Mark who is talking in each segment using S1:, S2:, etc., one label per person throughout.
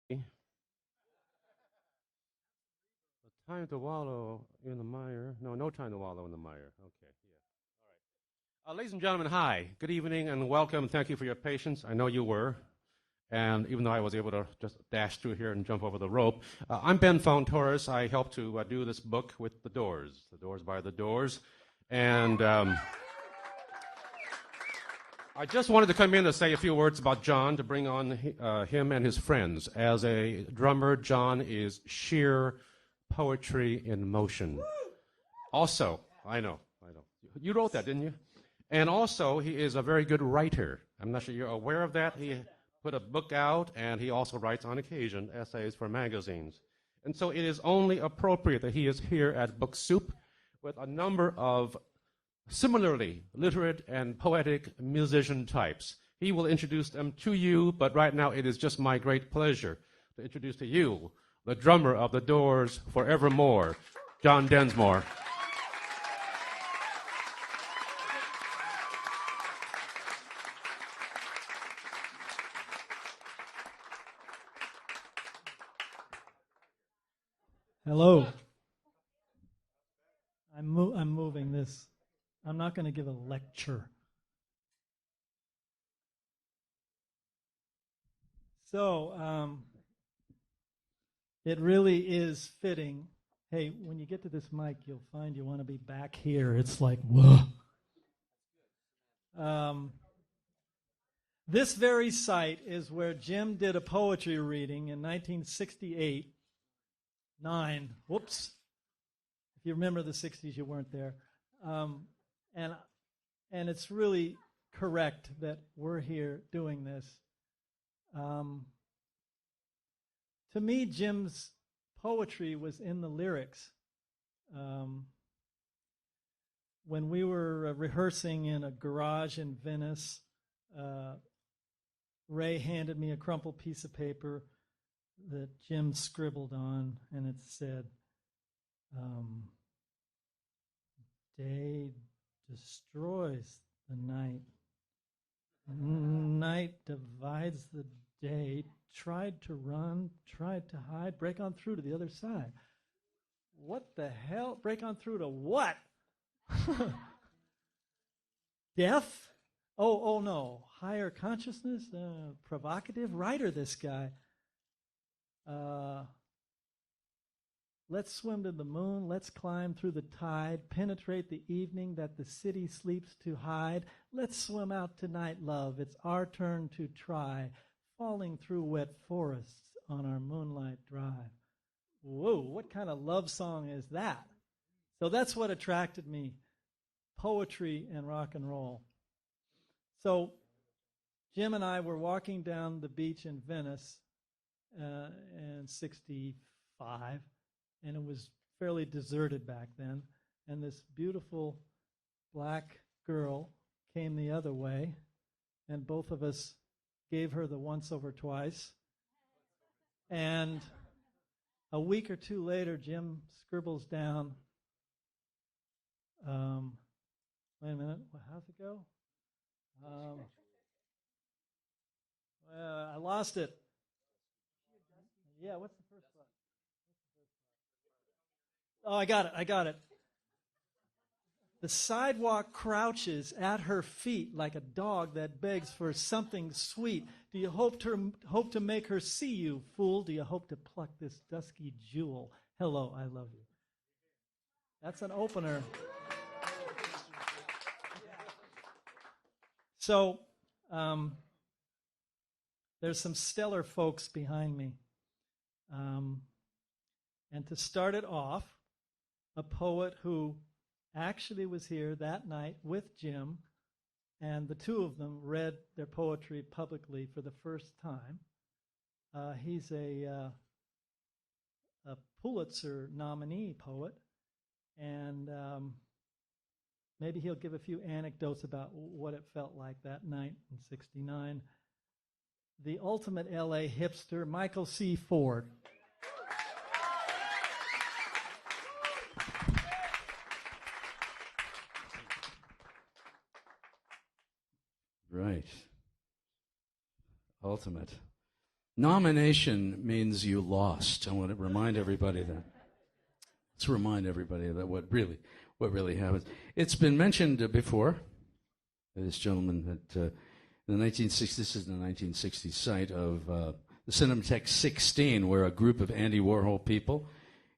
S1: The time to wallow in the mire. No, no time to wallow in the mire. Okay, yeah. All right. Ladies and gentlemen, hi. Good evening and welcome. Thank you for your patience. I know you were. And even though I was able to just dash through here and jump over the rope, I'm Ben Fountoris. I helped to do this book with The Doors by The Doors. And I just wanted to come in to say a few words about John, to bring on him and his friends. As a drummer, John is sheer poetry in motion. Also, I know. You wrote that, didn't you? And also, he is a very good writer. I'm not sure you're aware of that. He put a book out, and he also writes on occasion essays for magazines. And so it is only appropriate that he is here at Book Soup with a number of similarly literate and poetic musician types. He will introduce them to you, but right now it is just my great pleasure to introduce to you the drummer of The Doors forevermore, John Densmore.
S2: Hello. I'm moving this. I'm not going to give a lecture. So it really is fitting. Hey, when you get to this mic, you'll find you want to be back here. It's like, whoa. This very site is where Jim did a poetry reading in 1968. Whoops. If you remember the 60s, you weren't there. And it's really correct that we're here doing this. To me, Jim's poetry was in the lyrics. When we were rehearsing in a garage in Venice, Ray handed me a crumpled piece of paper that Jim scribbled on, and it said, day destroys the night. Night divides the day. Tried to run, tried to hide, break on through to the other side. What the hell? Break on through to what? Death? Oh no. Higher consciousness? Provocative writer, this guy. Let's swim to the moon, let's climb through the tide, penetrate the evening that the city sleeps to hide. Let's swim out tonight, love, it's our turn to try, falling through wet forests on our moonlight drive. Whoa, what kind of love song is that? So that's what attracted me, poetry and rock and roll. So Jim and I were walking down the beach in Venice in 65, and it was fairly deserted back then, and this beautiful black girl came the other way, and both of us gave her the once over twice. And a week or two later, Jim scribbles down, wait a minute, how's it go? I lost it. Yeah, what's the first one? Oh, I got it. The sidewalk crouches at her feet like a dog that begs for something sweet. Do you hope to make her see you, fool? Do you hope to pluck this dusky jewel? Hello, I love you. That's an opener. So, there's some stellar folks behind me. And to start it off, a poet who actually was here that night with Jim, and the two of them read their poetry publicly for the first time. He's a Pulitzer nominee poet, and maybe he'll give a few anecdotes about what it felt like that night in '69. The ultimate LA hipster, Michael C. Ford.
S3: Right. Ultimate. Nomination means you lost. I want to remind everybody that. Let's remind everybody that what really happens. It's been mentioned before. This gentleman that in the 1960s, this is the 1960s site of the Cinematheque 16, where a group of Andy Warhol people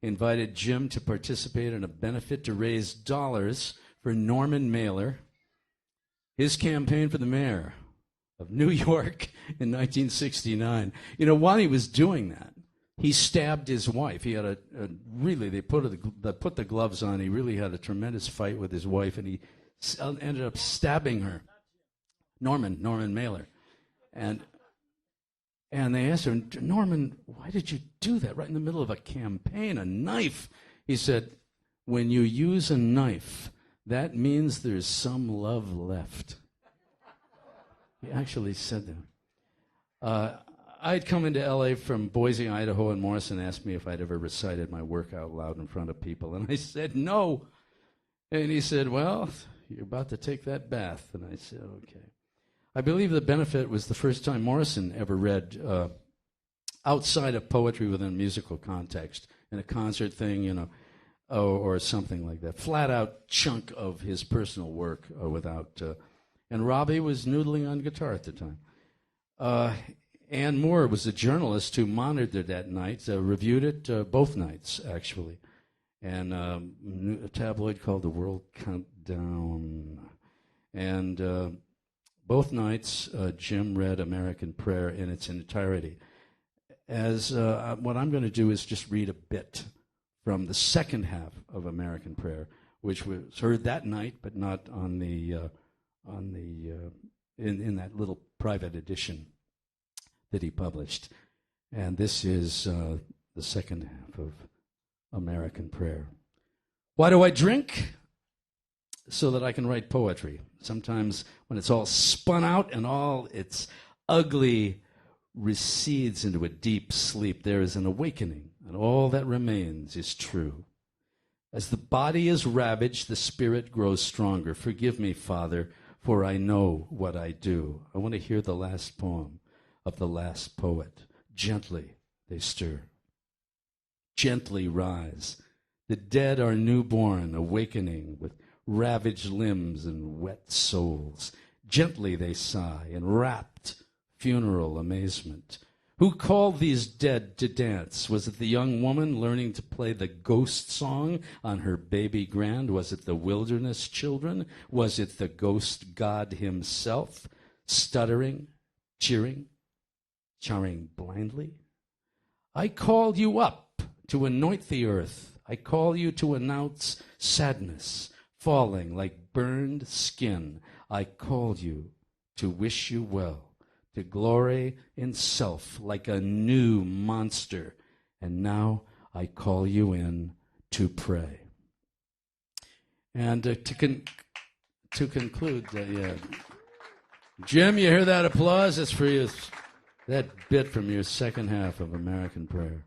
S3: invited Jim to participate in a benefit to raise dollars for Norman Mailer, his campaign for the mayor of New York in 1969. You know, while he was doing that, he stabbed his wife. He had they put the gloves on. He really had a tremendous fight with his wife, and he ended up stabbing her. Norman Mailer. And they asked him, Norman, why did you do that right in the middle of a campaign, a knife? He said, when you use a knife, that means there's some love left. He actually said that. I'd come into L.A. from Boise, Idaho, and Morrison asked me if I'd ever recited my work out loud in front of people. And I said, no. And he said, well, you're about to take that bath. And I said, okay. I believe the benefit was the first time Morrison ever read outside of poetry within a musical context, in a concert thing, you know, or something like that. Flat out chunk of his personal work without. And Robbie was noodling on guitar at the time. Ann Moore was a journalist who monitored that night, reviewed it both nights, actually. And a tabloid called The World Countdown. And both nights, Jim read American Prayer in its entirety. As what I'm going to do is just read a bit from the second half of American Prayer, which was heard that night, but not on in that little private edition that he published. And this is the second half of American Prayer. Why do I drink? So that I can write poetry. Sometimes when it's all spun out and all its ugly recedes into a deep sleep, there is an awakening, and all that remains is true. As the body is ravaged, the spirit grows stronger. Forgive me, Father, for I know what I do. I want to hear the last poem of the last poet. Gently they stir. Gently rise. The dead are newborn, awakening with ravaged limbs and wet souls. Gently they sigh in rapt funeral amazement. Who called these dead to dance? Was it the young woman learning to play the ghost song on her baby grand? Was it the wilderness children? Was it the ghost god himself, stuttering, cheering, charring blindly? I call you up to anoint the earth. I call you to announce sadness, falling like burned skin. I called you to wish you well, to glory in self like a new monster. And now I call you in to pray. And to conclude, Jim, you hear that applause? It's for you. That bit from your second half of American Prayer.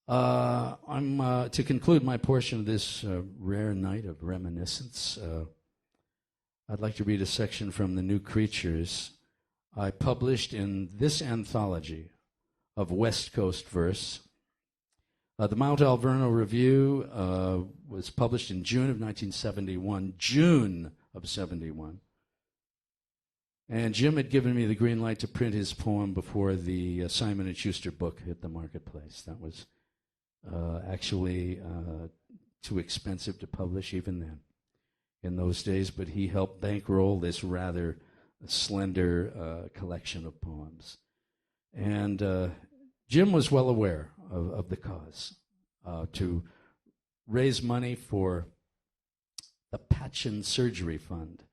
S3: To conclude my portion of this rare night of reminiscence, I'd like to read a section from The New Creatures I published in this anthology of West Coast verse. The Mount Alverno Review was published in June of 1971, June of 71. And Jim had given me the green light to print his poem before the Simon & Schuster book hit the marketplace. That was actually too expensive to publish even then, in those days, but he helped bankroll this rather slender collection of poems. And Jim was well aware of the cause, to raise money for the Patchen Surgery Fund.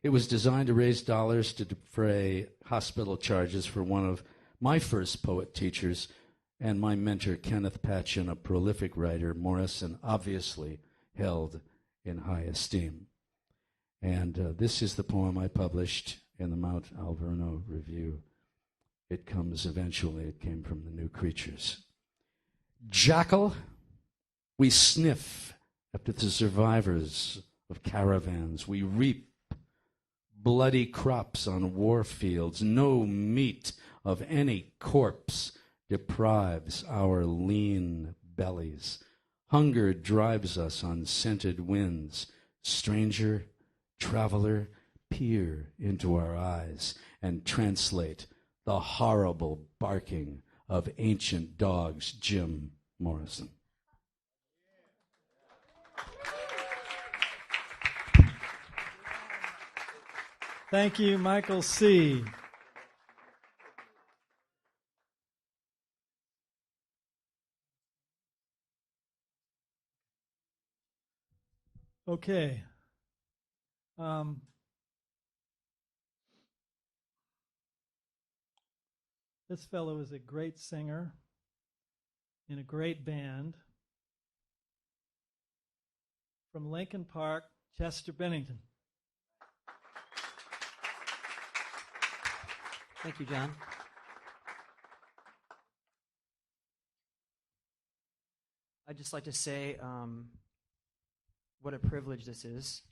S3: It was designed to raise dollars to defray hospital charges for one of my first poet teachers and my mentor, Kenneth Patchen, a prolific writer, Morrison obviously held in high esteem. And this is the poem I published in the Mount Alverno Review. It came from The New Creatures. Jackal, we sniff after the survivors of caravans. We reap bloody crops on war fields. No meat of any corpse deprives our lean bellies. Hunger drives us on scented winds. Stranger, traveler, peer into our eyes and translate the horrible barking of ancient dogs. Jim Morrison.
S2: Thank you, Michael C. Okay. This fellow is a great singer in a great band from Linkin Park, Chester Bennington.
S4: Thank you, John. I'd just like to say what a privilege this is.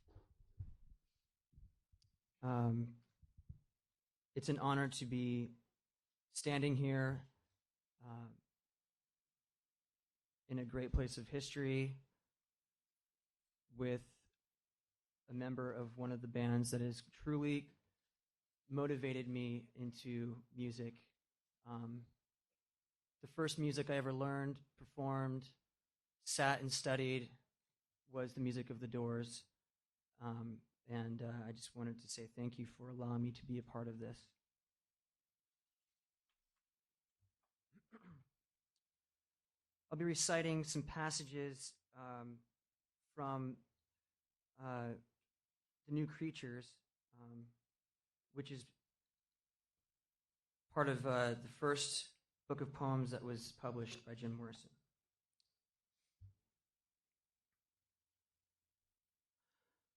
S4: It's an honor to be standing here in a great place of history with a member of one of the bands that has truly motivated me into music. The first music I ever learned, performed, sat and studied was the music of the Doors. And I just wanted to say thank you for allowing me to be a part of this. I'll be reciting some passages from The New Creatures, which is part of the first book of poems that was published by Jim Morrison.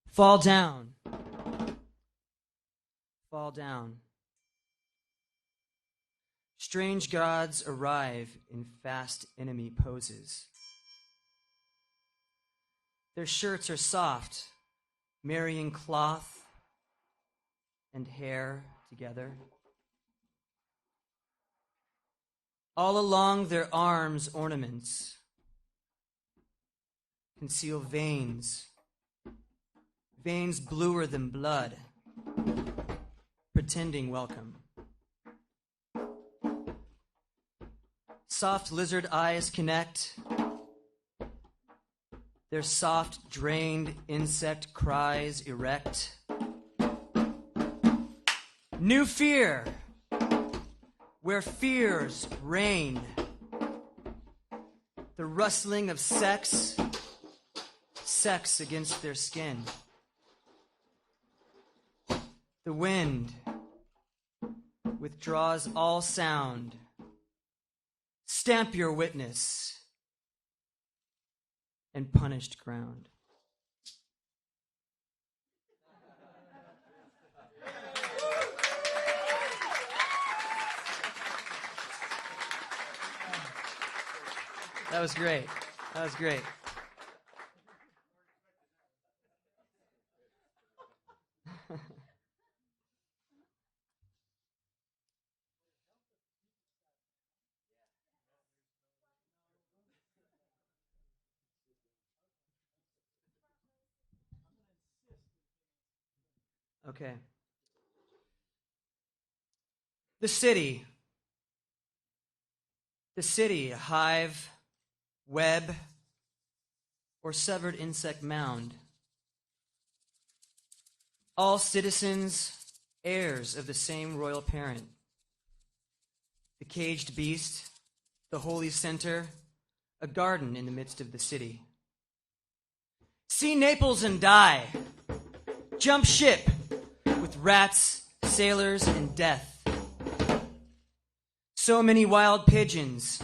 S4: Fall down. Fall down. Strange gods arrive in fast enemy poses. Their shirts are soft, marrying cloth and hair together. All along their arms, ornaments conceal veins bluer than blood, pretending welcome. Soft lizard eyes connect. Their soft, drained insect cries erect. New fear, where fears reign. The rustling of sex against their skin. The wind withdraws all sound. Stamp your witness and punished ground. That was great. That was great. Okay. The city, a hive, web, or severed insect mound. All citizens, heirs of the same royal parent. The caged beast, the holy center, a garden in the midst of the city. See Naples and die. Jump ship with rats, sailors, and death. So many wild pigeons,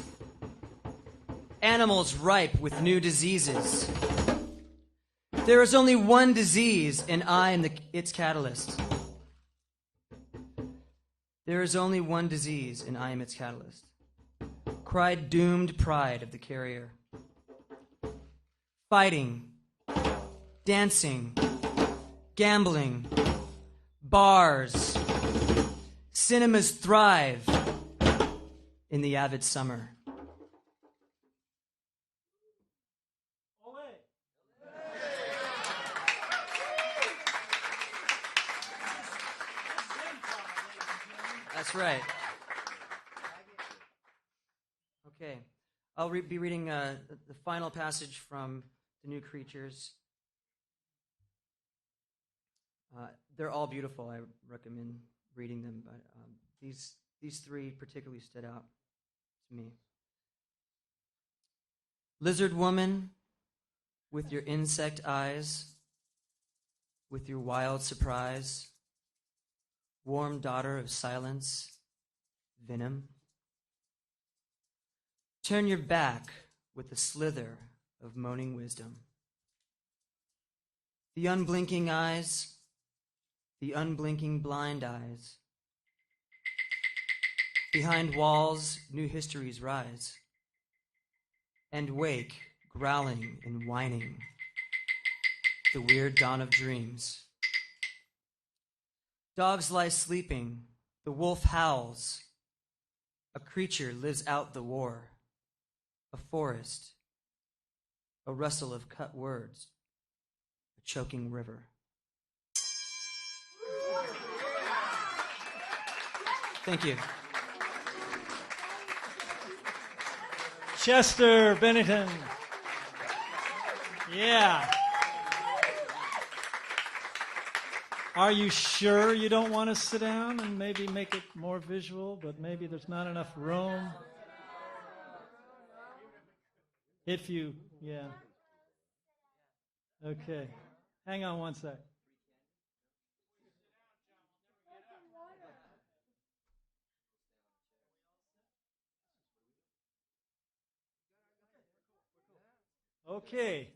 S4: animals ripe with new diseases. There is only one disease, and I am its catalyst. There is only one disease, and I am its catalyst. Cried doomed pride of the carrier. Fighting, dancing, gambling, bars, cinemas thrive, in the avid summer. That's right. Okay. I'll be reading the final passage from The New Creatures. They're all beautiful. I recommend reading them, but these three particularly stood out to me. Lizard woman, with your insect eyes, with your wild surprise, warm daughter of silence, venom. Turn your back with a slither of moaning wisdom. The unblinking eyes, the unblinking blind eyes. Behind walls, new histories rise and wake, growling and whining, the weird dawn of dreams. Dogs lie sleeping, the wolf howls. A creature lives out the war, a forest, a rustle of cut words, a choking river. Thank you.
S2: Chester Bennington. Yeah. Are you sure you don't want to sit down and maybe make it more visual, but maybe there's not enough room? Yeah. Okay. Hang on one sec. Okay.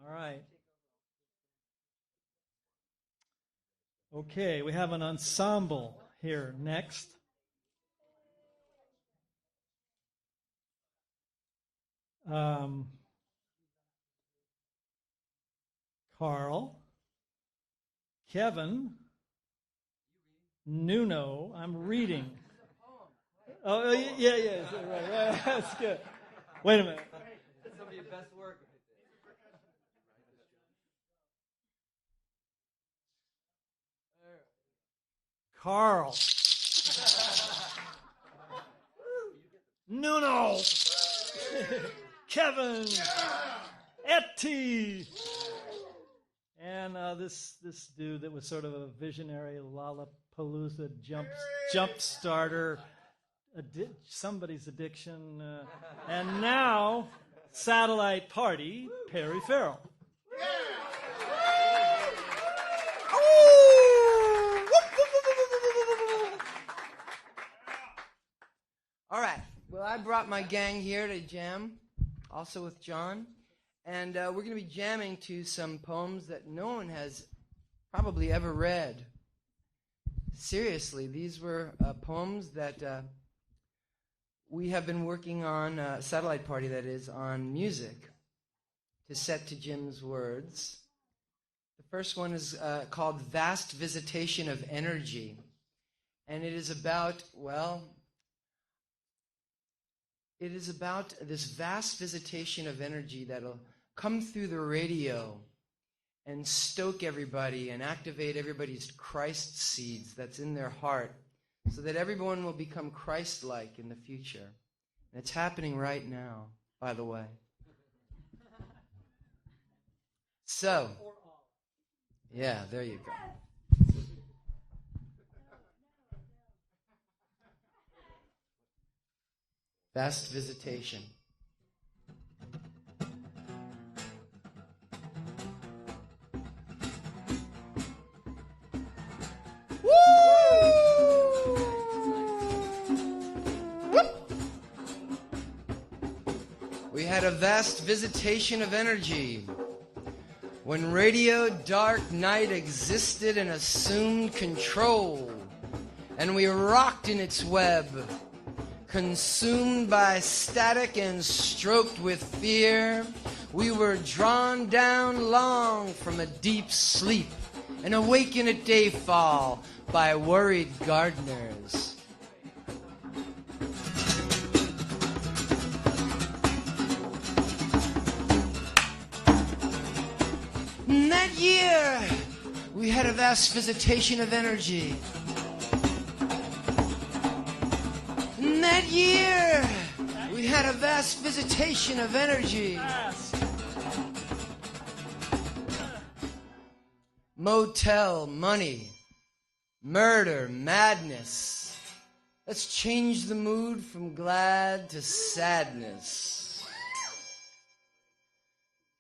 S2: All right. Okay, we have an ensemble here next. Carl, Kevin, Nuno. I'm reading. Oh, yeah, right. Yeah, that's good. Wait a minute.
S4: That's some of your best work.
S2: Carl, Nuno, Kevin, Etty, and this dude that was sort of a visionary Lollapalooza jump starter, somebody's addiction, and now satellite party, Perry Farrell.
S5: All right. Well, I brought my gang here to jam, also with John. And we're going to be jamming to some poems that no one has probably ever read. Seriously, these were poems that we have been working on, Satellite Party that is, on music to set to Jim's words. The first one is called Vast Visitation of Energy. And it is about, it is about this vast visitation of energy that'll come through the radio and stoke everybody and activate everybody's Christ seeds that's in their heart so that everyone will become Christ-like in the future. And it's happening right now, by the way. So, yeah, there you go. Vast visitation. Woo! We had a vast visitation of energy. When radio dark night existed and assumed control, and we rocked in its web, consumed by static and stroked with fear, we were drawn down long from a deep sleep and awakened at dayfall by worried gardeners. had a vast visitation of energy. In that year, we had a vast visitation of energy. Motel, money, murder, madness. Let's change the mood from glad to sadness.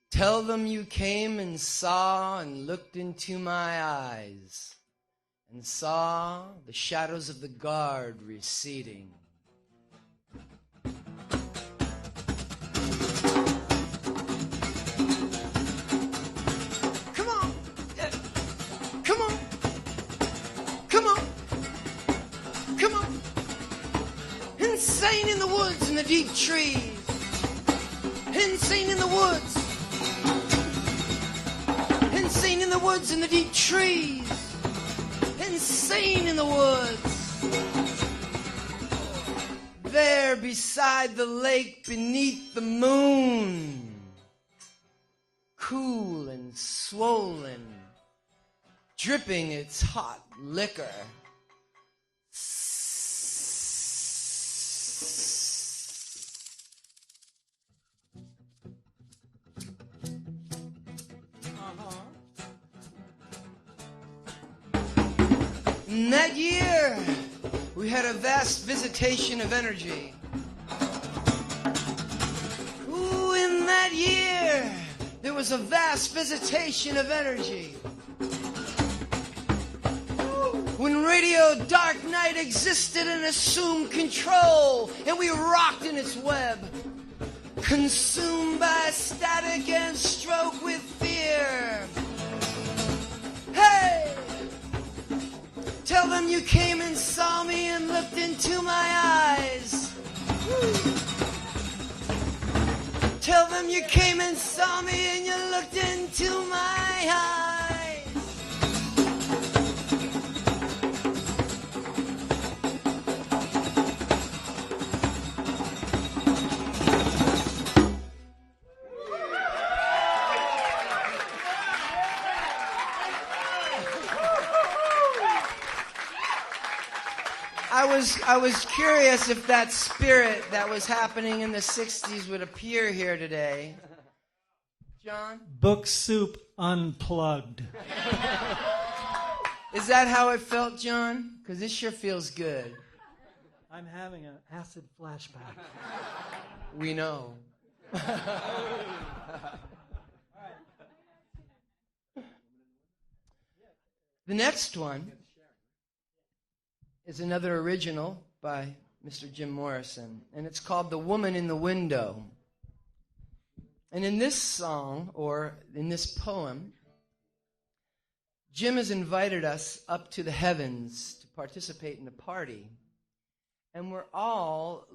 S5: Tell them you came and saw and looked into my eyes and saw the shadows of the guard receding. Come on! Come on! Come on! Come on! Insane in the woods and the deep trees. Insane in the woods. Insane in the woods and the deep trees. Insane in the woods. There beside the lake beneath the moon. Cool and swollen. Dripping its hot liquor. In that year, we had a vast visitation of energy. Ooh, in that year, there was a vast visitation of energy. When Radio Dark Night existed and assumed control, and we rocked in its web, consumed by static and stroke with fear. Hey! Tell them you came and saw me and looked into my eyes. Tell them you came and saw me and you looked into my eyes. I was curious if that spirit that was happening in the 60s would appear here today. John?
S2: Book Soup Unplugged.
S5: Is that how it felt, John? Because this sure feels good.
S2: I'm having an acid flashback.
S5: We know. The next one is another original by Mr. Jim Morrison, and it's called The Woman in the Window. And in this song, or in this poem, Jim has invited us up to the heavens to participate in a party. And we're all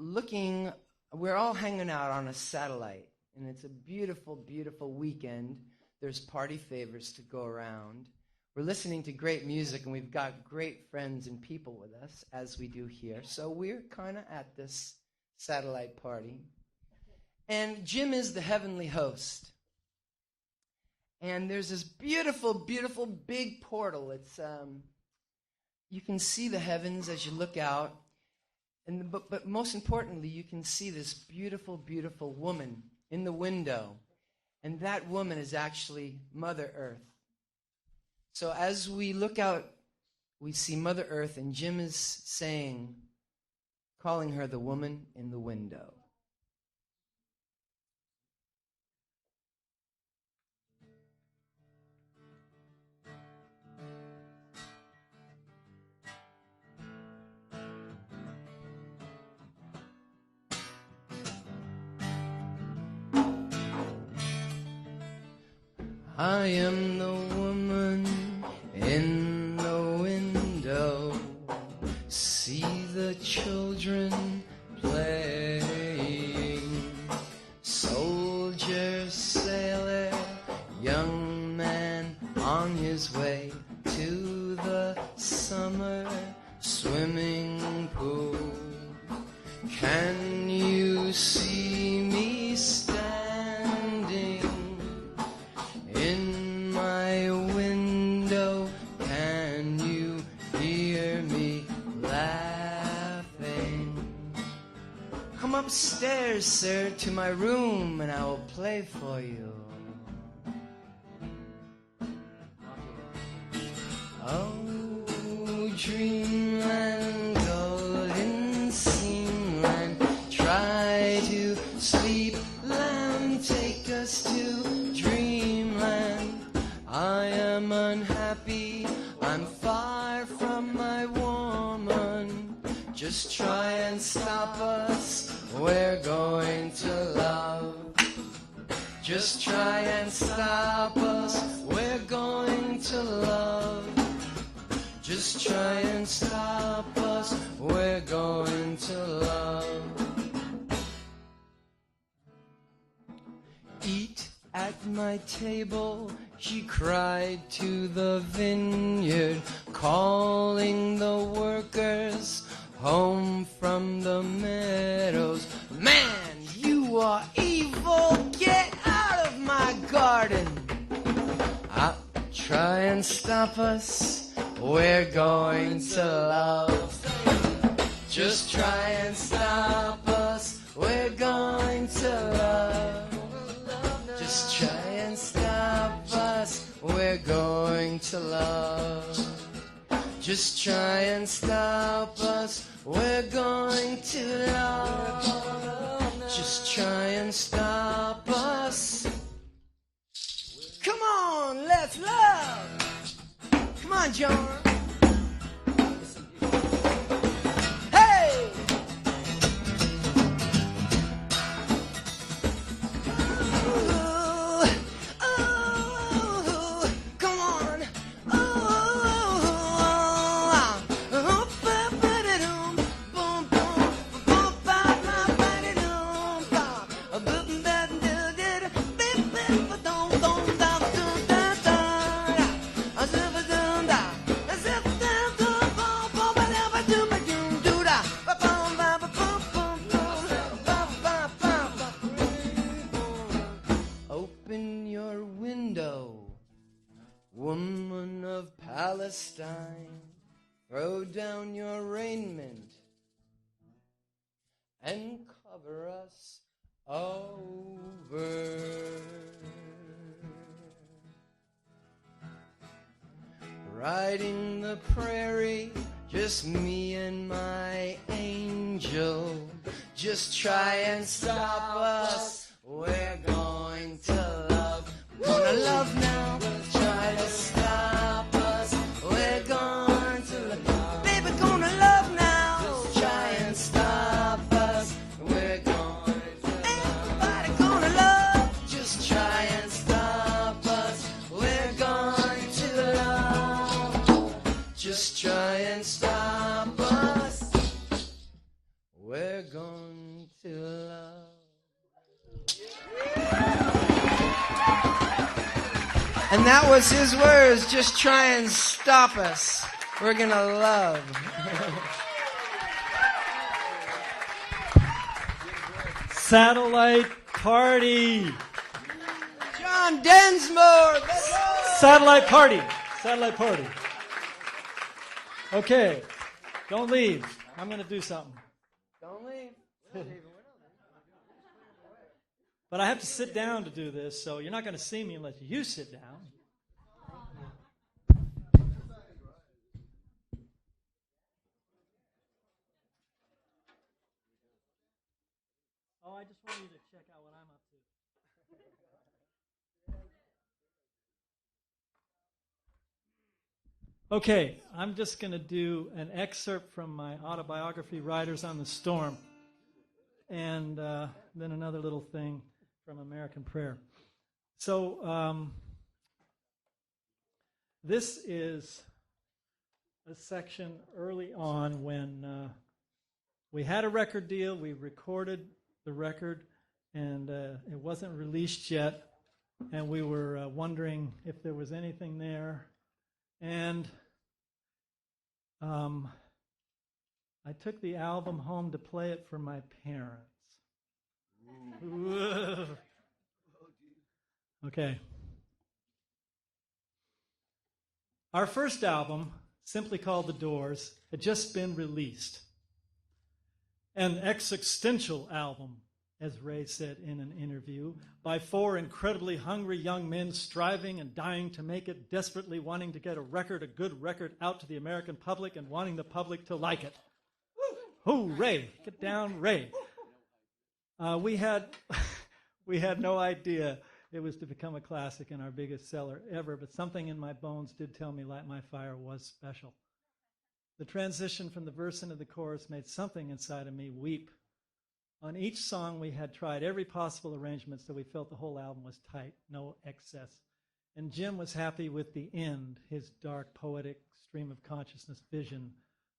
S5: hanging out on a satellite. And it's a beautiful, beautiful weekend. There's party favors to go around. We're listening to great music, and we've got great friends and people with us, as we do here. So we're kind of at this satellite party. And Jim is the heavenly host. And there's this beautiful, beautiful big portal. It's you can see the heavens as you look out. But most importantly, you can see this beautiful, beautiful woman in the window. And that woman is actually Mother Earth. So as we look out, we see Mother Earth, and Jim is saying, calling her the woman in the window. I am the woman in the window. See the children playing. Soldier, sailor, young man on his way to the summer swimming pool. Can you see me standing in my window, upstairs, sir, to my room, and I will play for you. Oh, dreamland, golden seamland, try to sleep, land, take us to dreamland. I am unhappy, I'm far from my woman. Just try and stop us, we're going to love. Just try and stop us, we're going to love. Just try and stop us, we're going to love. Eat at my table, she cried to the vineyard, calling the workers home from the meadows. Man, you are evil, get out of my garden. Try and stop us, we're going to love. Just try and stop us, we're going to love. Just try and stop us, we're going to love. Just try and stop us, we're going to love. Just try and stop us. Come on, let's love. Come on, John. Hey! Ooh, ooh, come on. Open your window, woman of Palestine. Throw down your raiment and cover us over. Riding the prairie, just me and my angel. Just try and stop us, we're going to love. Gonna love now, try to stop us, we're going to love. Baby, gonna love now, try and stop us, we're going to love. Everybody gonna love, just try and stop us, we're going to love. Just try and stop us, we're going to love. And that was his words, just try and stop us. We're gonna love.
S2: Satellite Party.
S5: John Densmore.
S2: Satellite Party. Satellite Party. Okay, don't leave. I'm going to do something.
S5: Don't leave.
S2: But I have to sit down to do this, so you're not going to see me unless you sit down. Oh, I just want you to check out what I'm up to. Okay, I'm just going to do an excerpt from my autobiography, Riders on the Storm, and then another little thing from American Prayer. So this is a section early on when we had a record deal, we recorded the record, and it wasn't released yet, and we were wondering if there was anything there. And I took the album home to play it for my parents. Okay. Our first album, simply called The Doors, had just been released. An existential album as Ray said in an interview, by 4 incredibly hungry young men striving and dying to make it, desperately wanting to get a good record out to the American public and wanting the public to like it. Woo, Ray, get down, Ray. We had no idea it was to become a classic and our biggest seller ever, but something in my bones did tell me Light My Fire was special. The transition from the verse into the chorus made something inside of me weep. On each song, we had tried every possible arrangement so we felt the whole album was tight, no excess. And Jim was happy with the end, his dark, poetic stream of consciousness vision,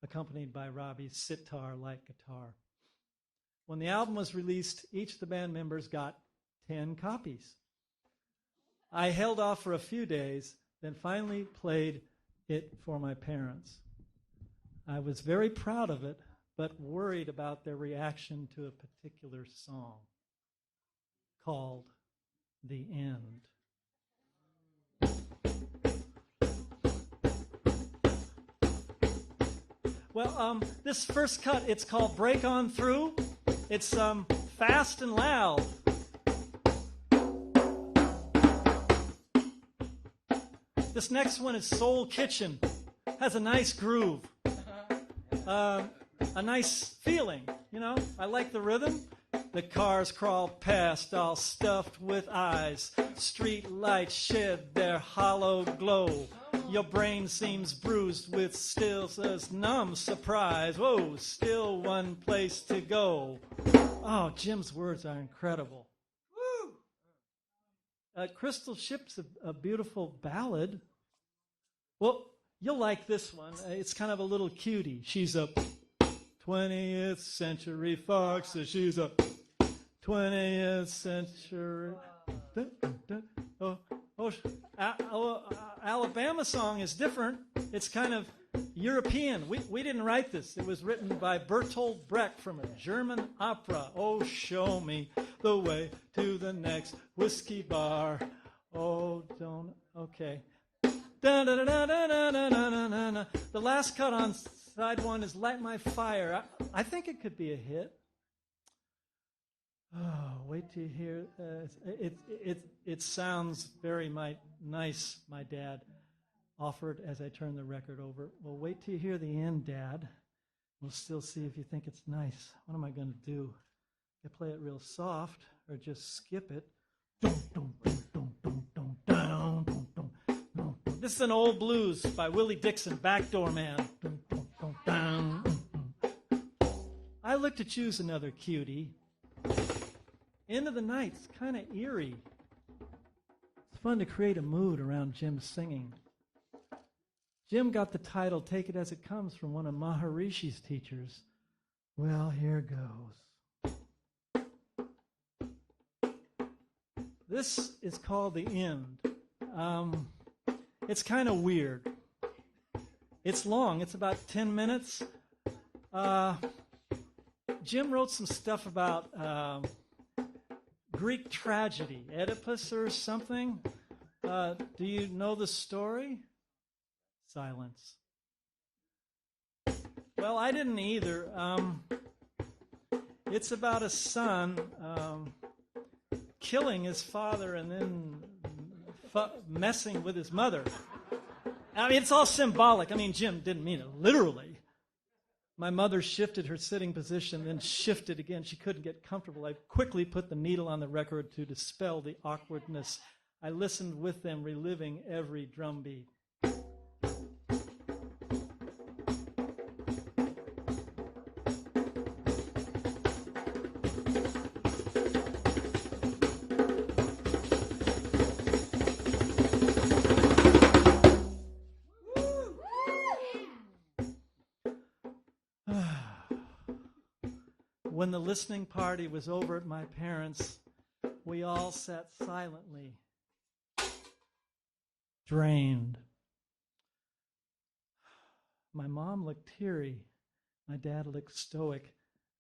S2: accompanied by Robbie's sitar-like guitar. When the album was released, each of the band members got 10 copies. I held off for a few days, then finally played it for my parents. I was very proud of it, but worried about their reaction to a particular song called The End. Well, this first cut, it's called Break On Through. It's fast and loud. This next one is Soul Kitchen. Has a nice groove. A nice feeling, you know. I like the rhythm. The cars crawl past, all stuffed with eyes. Street lights shed their hollow glow. Your brain seems bruised with still says numb surprise. Whoa, still one place to go. Oh, Jim's words are incredible. Woo! Crystal Ship's a beautiful ballad. Well, you'll like this one. It's kind of a little cutie. She's a 20th century fox. She's a 20th century. Alabama song is different. It's kind of European. We didn't write this. It was written by Bertolt Brecht from a German opera. Oh, show me the way to the next whiskey bar. Oh, don't. Okay. The last cut on side one is Light My Fire. I think it could be a hit. Oh, wait till you hear. It sounds very nice, my dad offered as I turned the record over. Well, wait till you hear the end, Dad. We'll still see if you think it's nice. What am I going to do? I play it real soft or just skip it. This is an old blues by Willie Dixon, Backdoor Man. I look to choose another cutie. End of the Night's kind of eerie. It's fun to create a mood around Jim's singing. Jim got the title Take It As It Comes from one of Maharishi's teachers. Well, here goes. This is called The End. It's kind of weird. It's long. It's about 10 minutes. Jim wrote some stuff about Greek tragedy, Oedipus or something. Do you know the story? Silence. Well, I didn't either. It's about a son killing his father and then messing with his mother. I mean, it's all symbolic. I mean, Jim didn't mean it literally. My mother shifted her sitting position, then shifted again. She couldn't get comfortable. I quickly put the needle on the record to dispel the awkwardness. I listened with them, reliving every drumbeat. When the listening party was over at my parents', we all sat silently, drained. My mom looked teary. My dad looked stoic.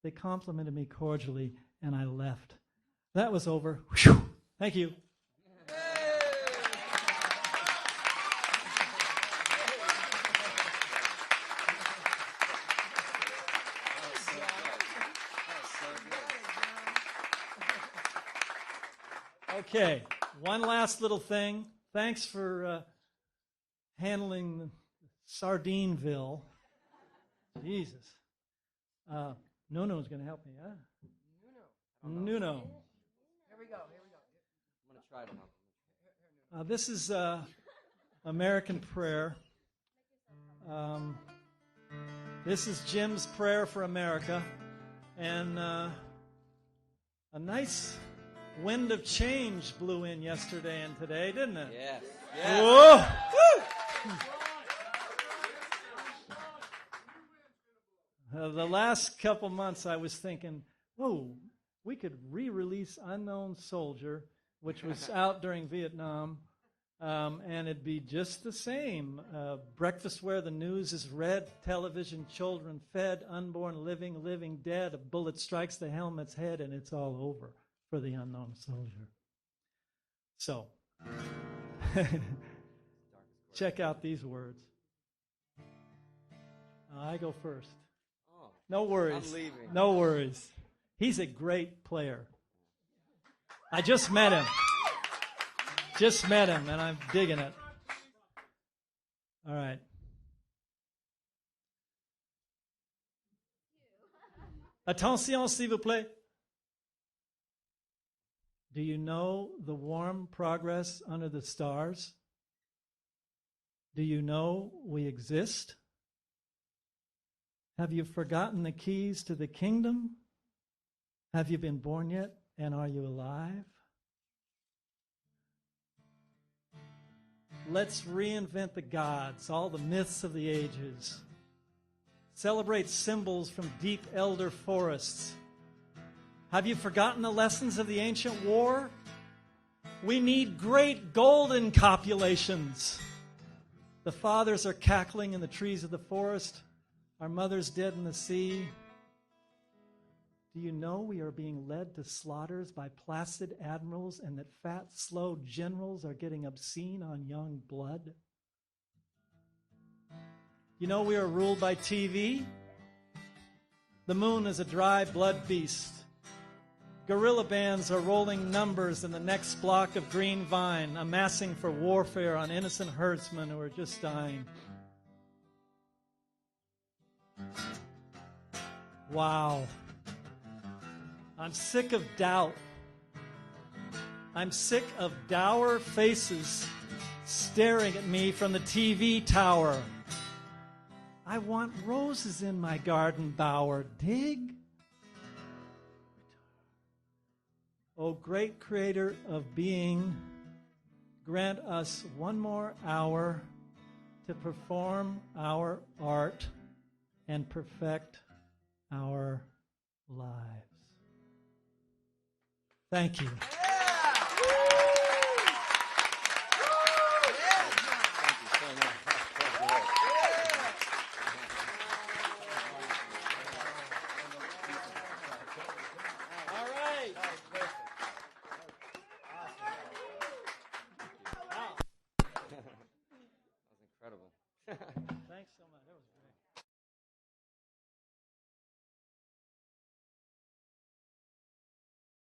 S2: They complimented me cordially, and I left. That was over. Whew. Thank you. Okay, one last little thing. Thanks for handling Sardineville. Jesus. Nuno's going to help me, huh? Nuno.
S5: Here we go.
S6: I'm going to try to.
S2: This is American prayer. This is Jim's prayer for America. And a nice wind of change blew in yesterday and today, didn't it?
S6: Yes.
S2: Whoa! The last couple months I was thinking, whoa, we could re-release Unknown Soldier, which was out during Vietnam, and it'd be just the same. Breakfast where the news is read, television, children fed, unborn, living dead. A bullet strikes the helmet's head, and it's all over for the Unknown Soldier. So, check out these words. I go first. No worries.
S6: I'm leaving.
S2: No worries. He's a great player. I just met him. And I'm digging it. All right. Attention, s'il vous plaît. Do you know the warm progress under the stars? Do you know we exist? Have you forgotten the keys to the kingdom? Have you been born yet, and are you alive? Let's reinvent the gods, all the myths of the ages. Celebrate symbols from deep elder forests. Have you forgotten the lessons of the ancient war? We need great golden copulations. The fathers are cackling in the trees of the forest. Our mother's dead in the sea. Do you know we are being led to slaughters by placid admirals and that fat, slow generals are getting obscene on young blood? You know we are ruled by TV? The moon is a dry blood feast. Guerrilla bands are rolling numbers in the next block of green vine, amassing for warfare on innocent herdsmen who are just dying. Wow. I'm sick of doubt. I'm sick of dour faces staring at me from the TV tower. I want roses in my garden bower. Dig? O great creator of being, grant us one more hour to perform our art and perfect our lives. Thank you.